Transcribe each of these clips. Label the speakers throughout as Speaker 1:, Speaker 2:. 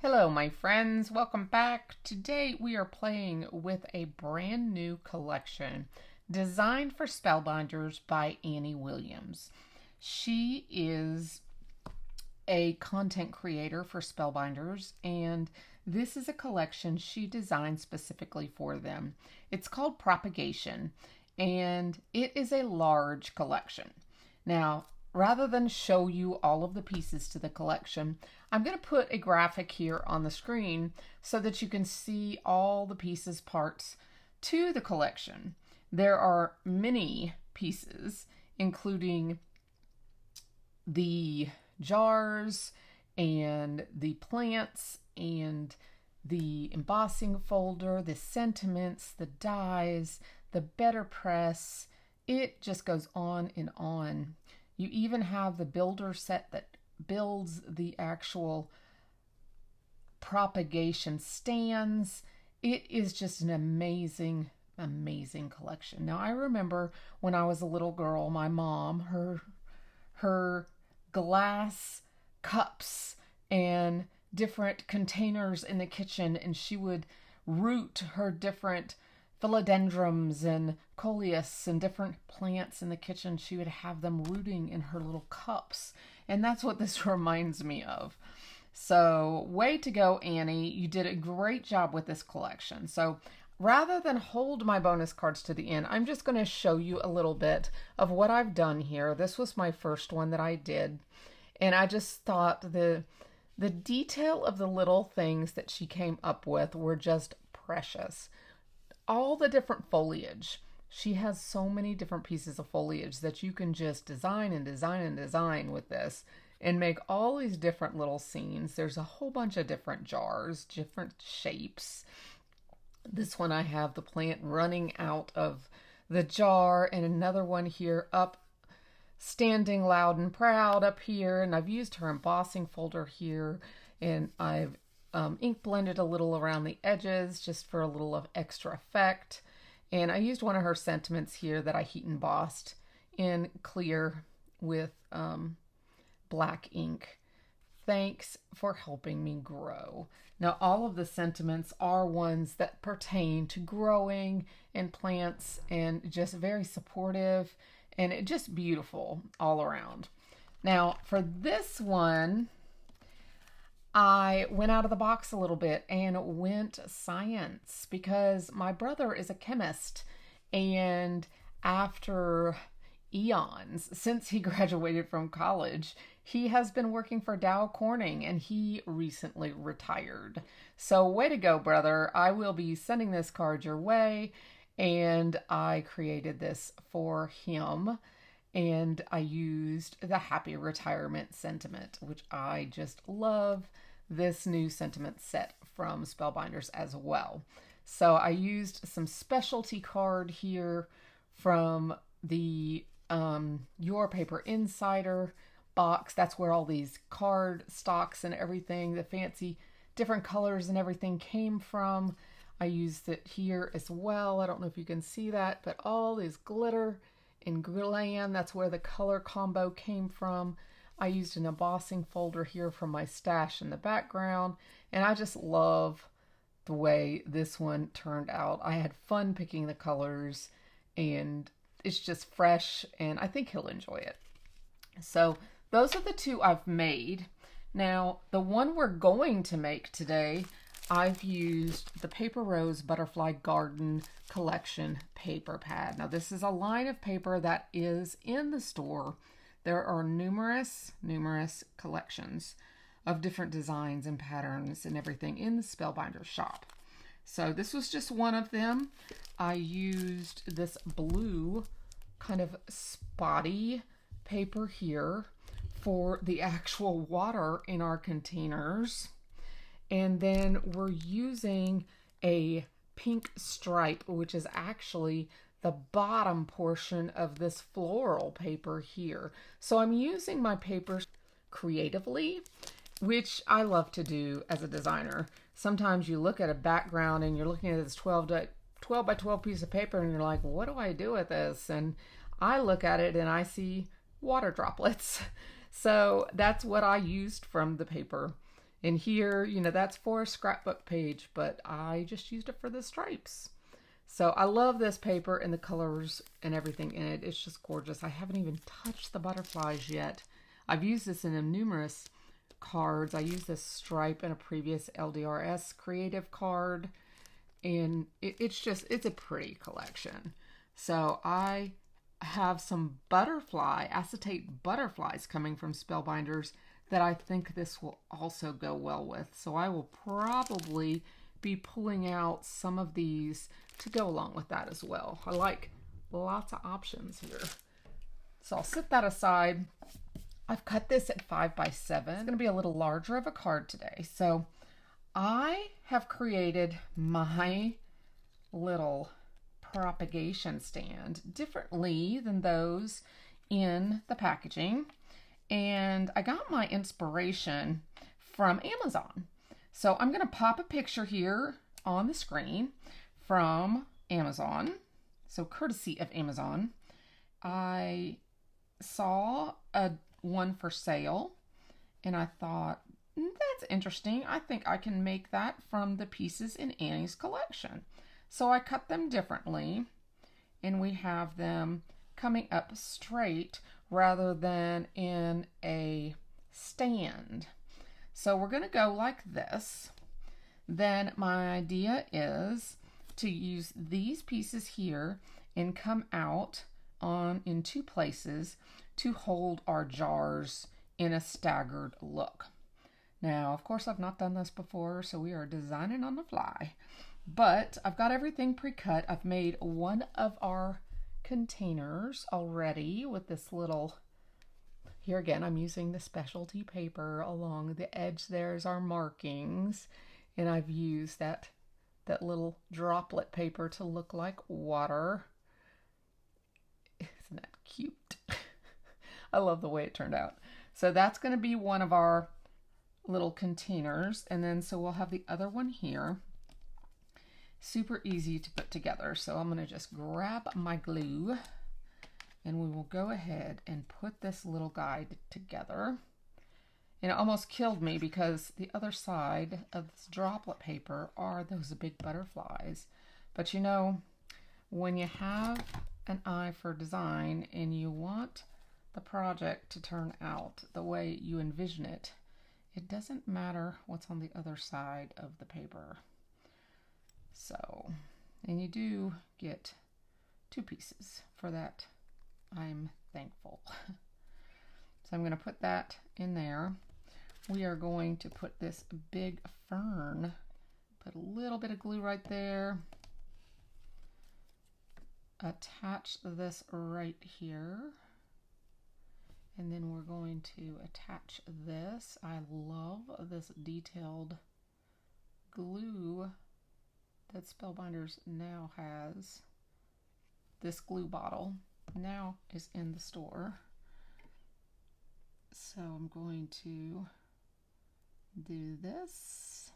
Speaker 1: Hello, my friends. Welcome back. Today we are playing with a brand new collection designed for Spellbinders by Annie Williams. She is a content creator for Spellbinders, and this is a collection she designed specifically for them. It's called Propagation, and it is a large collection. Now, rather than show you all of the pieces to the collection, I'm going to put a graphic here on the screen so that you can see all the pieces, parts to the collection. There are many pieces, including the jars and the plants and the embossing folder, the sentiments, the dies, the BetterPress. It just goes on and on. You even have the builder set that builds the actual propagation stands. It is just an amazing collection. Now, I remember when I was a little girl, my mom, her glass cups and different containers in the kitchen, and she would root her different philodendrons and coleus and different plants in the kitchen. She would have them rooting in her little cups, and that's what this reminds me of. So way to go, Annie. You did a great job with this collection. So rather than hold my bonus cards to the end, I'm just going to show you a little bit of what I've done here. This was my first one that I did, and I just thought the detail of the little things that she came up with were just precious. All the different foliage. She has so many different pieces of foliage that you can just design and design and design with this and make all these different little scenes. There's a whole bunch of different jars, different shapes. This one I have the plant running out of the jar, and another one here up, standing loud and proud up here. And I've used her embossing folder here, and I've ink blended a little around the edges just for a little of extra effect. And I used one of her sentiments here that I heat embossed in clear with black ink. Thanks for helping me grow. Now, all of the sentiments are ones that pertain to growing and plants, and just very supportive and just beautiful all around. Now, for this one, I went out of the box a little bit and went science because my brother is a chemist, and after eons since he graduated from college, he has been working for Dow Corning, and he recently retired. So way to go, brother. I will be sending this card your way, and I created this for him. And I used the happy retirement sentiment, which I just love this new sentiment set from Spellbinders as well. So I used some specialty card here from the Your Paper Insider box. That's where all these card stocks and everything, the fancy different colors and everything came from. I used it here as well. I don't know if you can see that, but all these glitter and glam, that's where the color combo came from. I used an embossing folder here from my stash in the background, and I just love the way this one turned out. I had fun picking the colors, and it's just fresh, and I think he'll enjoy it. So those are the two I've made. Now, the one we're going to make today, I've used the Paper Rose Butterfly Garden Collection paper pad. Now, this is a line of paper that is in the store. There are numerous collections of different designs and patterns and everything in the Spellbinders shop. So this was just one of them. I used this blue kind of spotty paper here for the actual water in our containers. And then we're using a pink stripe, which is actually the bottom portion of this floral paper here. So I'm using my paper creatively, which I love to do as a designer. Sometimes you look at a background and you're looking at this 12 by 12 piece of paper and you're like, what do I do with this? And I look at it and I see water droplets. So that's what I used from the paper. And here, you know, that's for a scrapbook page, but I just used it for the stripes. So I love this paper and the colors and everything in it. It's just gorgeous. I haven't even touched the butterflies yet. I've used this in numerous cards. I used this stripe in a previous LDRS creative card, and it's a pretty collection. So I have some acetate butterflies coming from Spellbinders that I think this will also go well with. So I will probably be pulling out some of these to go along with that as well. I like lots of options here. So I'll set that aside. I've cut this at 5x7. It's going to be a little larger of a card today. So I have created my little propagation stand differently than those in the packaging. And I got my inspiration from Amazon. So I'm going to pop a picture here on the screen from Amazon. So courtesy of Amazon. I saw one for sale and I thought, that's interesting. I think I can make that from the pieces in Annie's collection. So I cut them differently and we have them coming up straight rather than in a stand. So we're going to go like this. Then my idea is to use these pieces here and come out in two places to hold our jars in a staggered look. Now, of course, I've not done this before, so we are designing on the fly. But I've got everything pre-cut. I've made one of our containers already with this little, here again, I'm using the specialty paper. Along the edge there's our markings, and I've used that little droplet paper to look like water. Isn't that cute? I love the way it turned out. So that's going to be one of our little containers, and then so we'll have the other one here. Super easy to put together. So I'm going to just grab my glue and we will go ahead and put this little guy together. And it almost killed me because the other side of this droplet paper are those big butterflies. But you know, when you have an eye for design and you want the project to turn out the way you envision it, it doesn't matter what's on the other side of the paper. So, and you do get two pieces. For that, I'm thankful. So I'm going to put that in there. We are going to put this big fern, put a little bit of glue right there, attach this right here, and then we're going to attach this. I love this detailed glue that Spellbinders now has. This glue bottle now is in the store. So I'm going to do this.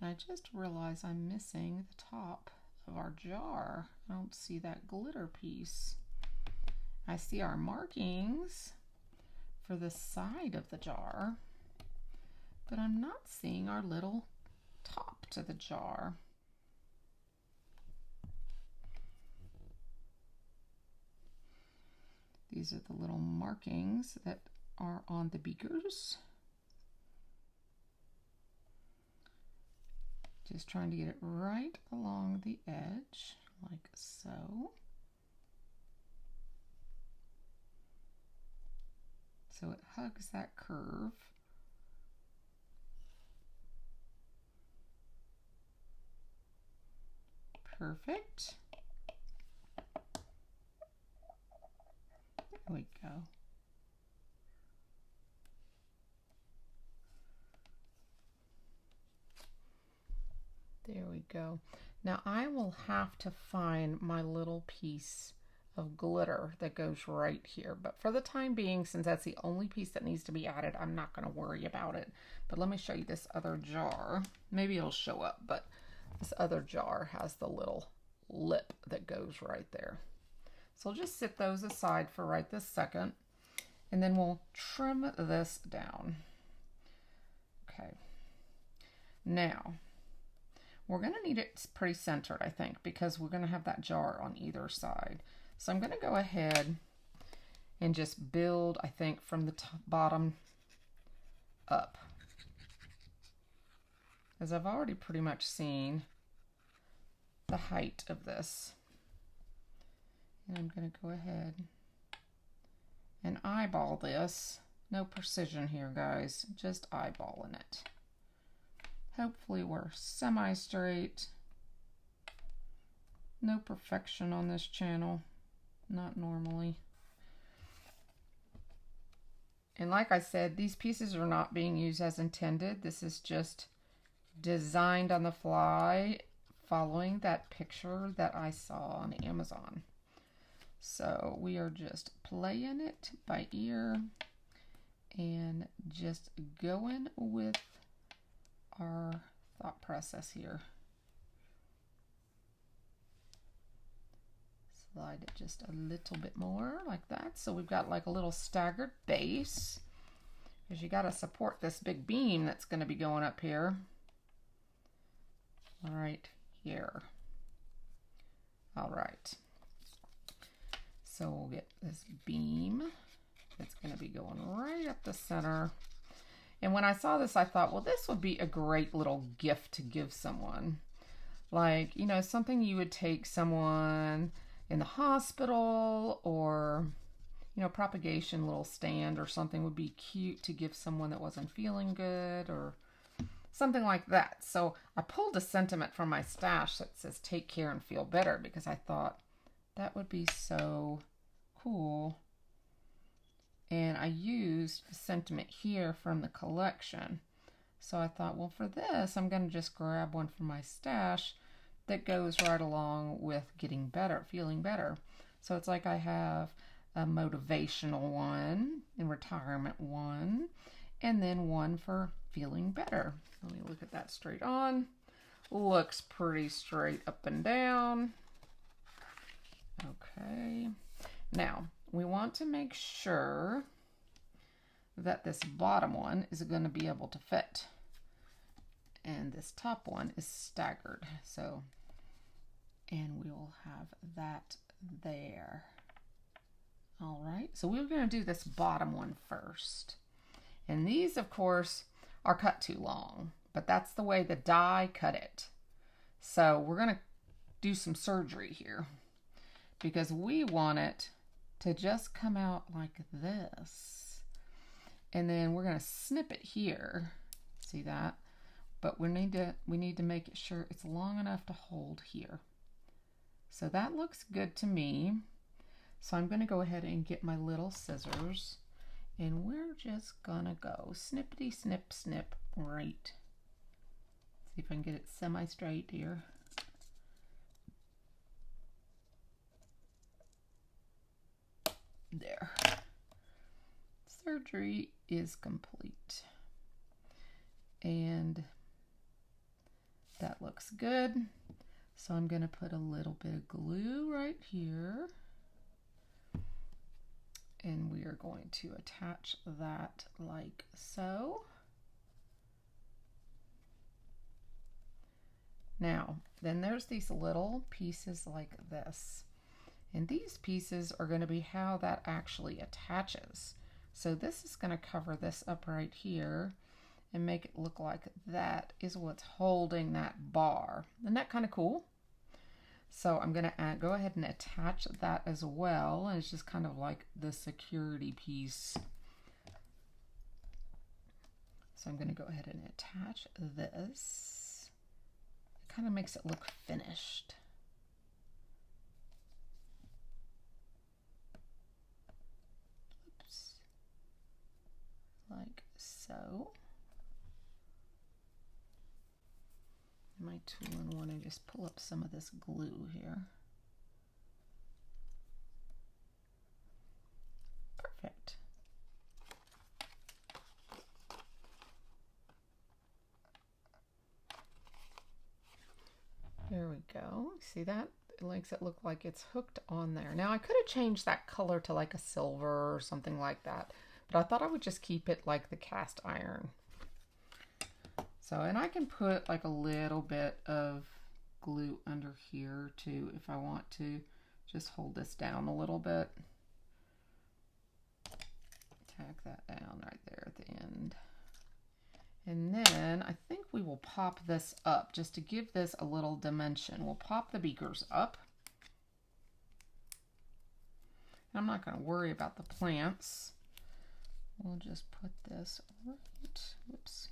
Speaker 1: And I just realized I'm missing the top of our jar. I don't see that glitter piece. I see our markings for the side of the jar, but I'm not seeing our little top to the jar. These are the little markings that are on the beakers. Just trying to get it right along the edge, like so. So it hugs that curve. Perfect. There we go. There we go. Now I will have to find my little piece of glitter that goes right here. But for the time being, since that's the only piece that needs to be added, I'm not going to worry about it. But let me show you this other jar. Maybe it'll show up, but this other jar has the little lip that goes right there. So I'll just sit those aside for right this second, and then we'll trim this down. Okay. Now, we're going to need it pretty centered, I think, because we're going to have that jar on either side. So I'm going to go ahead and just build, I think, from the bottom up. As I've already pretty much seen the height of this. And I'm going to go ahead and eyeball this. No precision here, guys, just eyeballing it. Hopefully we're semi-straight. No perfection on this channel, not normally. And like I said, these pieces are not being used as intended. This is just designed on the fly, following that picture that I saw on Amazon. So we are just playing it by ear and just going with our thought process here. Slide it just a little bit more like that. So we've got like a little staggered base, because you got to support this big beam that's going to be going up here. Right here. All right. So we'll get this beam that's going to be going right up the center. And when I saw this, I thought, well, this would be a great little gift to give someone. Like, you know, something you would take someone in the hospital, or, you know, Propagation little stand or something would be cute to give someone that wasn't feeling good or something like that. So I pulled a sentiment from my stash that says, take care and feel better, because I thought that would be so cool. And I used a sentiment here from the collection. So I thought, well, for this, I'm going to just grab one from my stash that goes right along with getting better, feeling better. So it's like I have a motivational one, and retirement one, and then one for feeling better. Let me look at that straight on. Looks pretty straight up and down. Okay. Now, we want to make sure that this bottom one is going to be able to fit. And this top one is staggered. So, and we will have that there. All right, so we're going to do this bottom one first. And these, of course, are cut too long, but that's the way the die cut it. So we're going to do some surgery here, because we want it to just come out like this. And then we're going to snip it here. See that? But we need to make it sure it's long enough to hold here. So that looks good to me. So I'm going to go ahead and get my little scissors, and we're just going to go snippity snip snip right. See if I can get it semi-straight here. There. Surgery is complete. And that looks good. So I'm going to put a little bit of glue right here. And we are going to attach that like so. Now, then there's these little pieces like this. And these pieces are going to be how that actually attaches. So this is going to cover this up right here and make it look like that is what's holding that bar. Isn't that kind of cool? So I'm going to go ahead and attach that as well. And it's just kind of like the security piece. So I'm going to go ahead and attach this. It kind of makes it look finished. Oops. Like so. My tool and want to just pull up some of this glue here. Perfect. There we go. See that? It makes it look like it's hooked on there. Now I could have changed that color to like a silver or something like that, but I thought I would just keep it like the cast iron. So, and I can put like a little bit of glue under here too if I want to just hold this down a little bit. Tack that down right there at the end. And then I think we will pop this up just to give this a little dimension. We'll pop the beakers up. I'm not going to worry about the plants. We'll just put this right, whoops.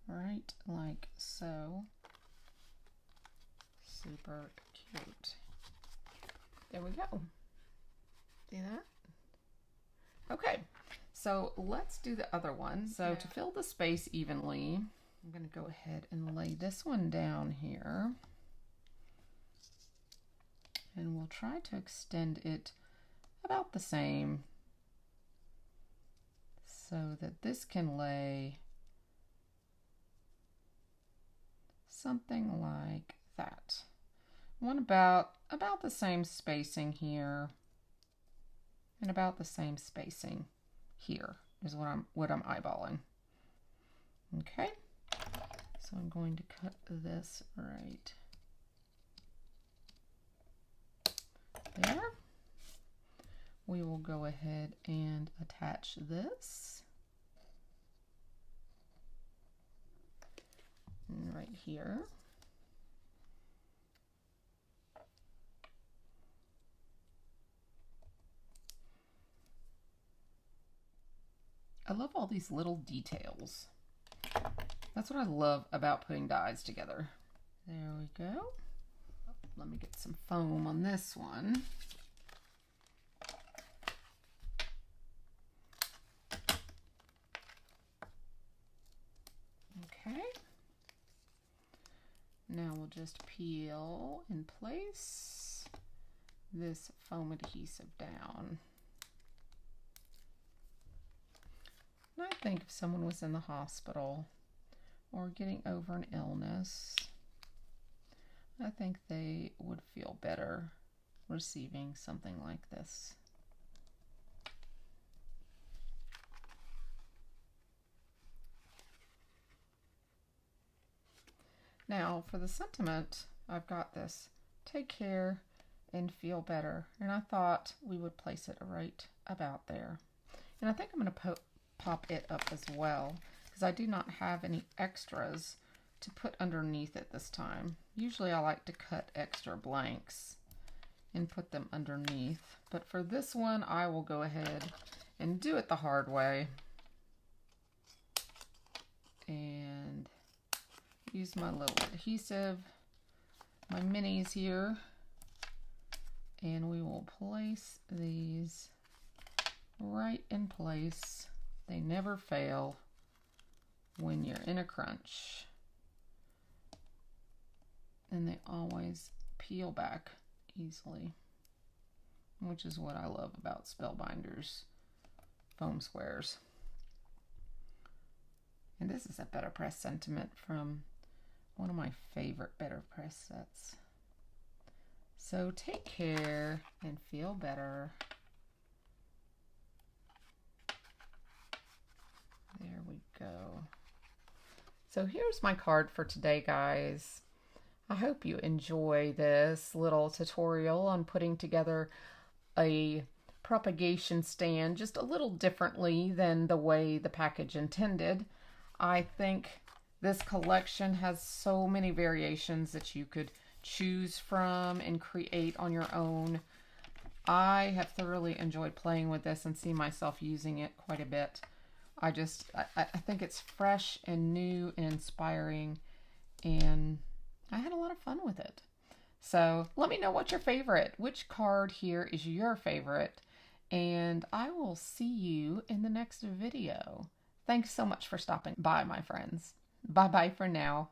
Speaker 1: Right like so. Super cute. There we go. See that? Okay, so let's do the other one. So to fill the space evenly, I'm going to go ahead and lay this one down here. And we'll try to extend it about the same so that this can lay something like that. One about the same spacing here, and about the same spacing here is what I'm eyeballing. Okay, so I'm going to cut this right there. We will go ahead and attach this right here. I love all these little details. That's what I love about putting dies together. There we go. Let me get some foam on this one. Okay. Now we'll just peel in place this foam adhesive down. And I think if someone was in the hospital or getting over an illness, I think they would feel better receiving something like this. Now for the sentiment, I've got this: take care and feel better. And I thought we would place it right about there. And I think I'm going to pop it up as well, because I do not have any extras to put underneath it this time. Usually I like to cut extra blanks and put them underneath, but for this one I will go ahead and do it the hard way and use my little adhesive, my minis here, and we will place these right in place. They never fail when you're in a crunch. And they always peel back easily, which is what I love about Spellbinders foam squares. And this is a BetterPress sentiment from one of my favorite BetterPress sets. So take care and feel better. There we go. So here's my card for today, guys. I hope you enjoy this little tutorial on putting together a propagation stand just a little differently than the way the package intended. I think this collection has so many variations that you could choose from and create on your own. I have thoroughly enjoyed playing with this and see myself using it quite a bit. I think it's fresh and new and inspiring, and I had a lot of fun with it. So let me know what's your favorite. Which card here is your favorite? And I will see you in the next video. Thanks so much for stopping by, my friends. Bye-bye for now.